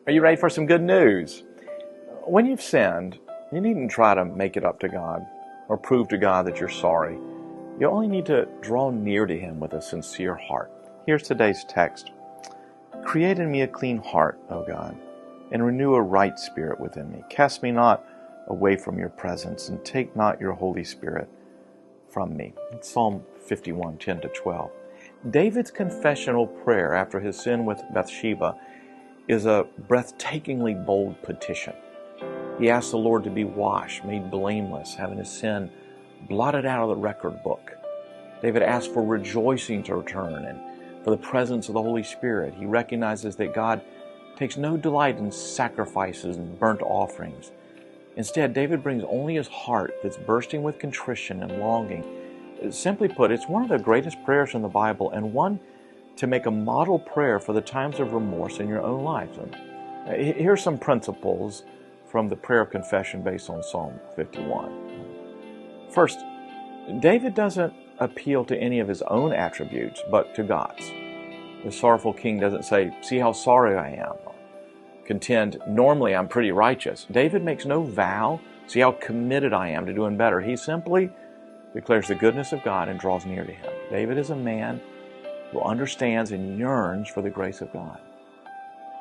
Are you ready for some good news? When you've sinned, you needn't try to make it up to God or prove to God that you're sorry. You only need to draw near to Him with a sincere heart. Here's today's text. Create in me a clean heart, O God, and renew a right spirit within me. Cast me not away from your presence, and take not your Holy Spirit from me. It's Psalm 51, 10-12. David's confessional prayer after his sin with Bathsheba is a breathtakingly bold petition. He asks the Lord to be washed, made blameless, having his sin blotted out of the record book. David asks for rejoicing to return and for the presence of the Holy Spirit. He recognizes that God takes no delight in sacrifices and burnt offerings. Instead, David brings only his heart that's bursting with contrition and longing. Simply put, it's one of the greatest prayers in the Bible, and one to make a model prayer for the times of remorse in your own life. And here's some principles from the prayer of confession based on Psalm 51. First, David doesn't appeal to any of his own attributes, but to God's. The sorrowful king doesn't say, "See how sorry I am," or contend, "Normally I'm pretty righteous." David makes no vow, "See how committed I am to doing better." He simply declares the goodness of God and draws near to Him. David is a man who understands and yearns for the grace of God.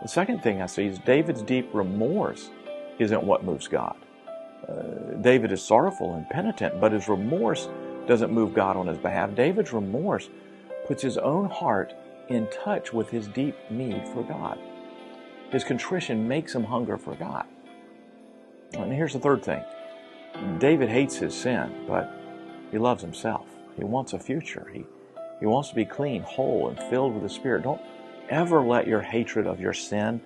The second thing I see is David's deep remorse isn't what moves God. David is sorrowful and penitent, but his remorse doesn't move God on his behalf. David's remorse puts his own heart in touch with his deep need for God. His contrition makes him hunger for God. And here's the third thing. David hates his sin, but he loves himself. He wants a future. He wants to be clean, whole, and filled with the Spirit. Don't ever let your hatred of your sin,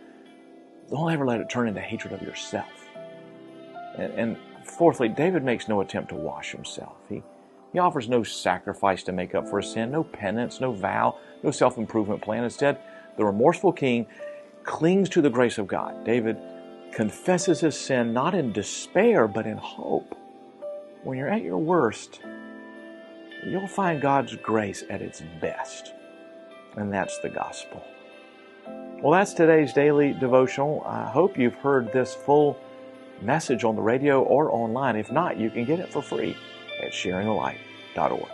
don't ever let it turn into hatred of yourself. And fourthly, David makes no attempt to wash himself. He offers no sacrifice to make up for his sin, no penance, no vow, no self-improvement plan. Instead, the remorseful king clings to the grace of God. David confesses his sin not in despair, but in hope. When you're at your worst, you'll find God's grace at its best. And that's the gospel. Well, that's today's daily devotional. I hope you've heard this full message on the radio or online. If not, you can get it for free at sharingthelight.org.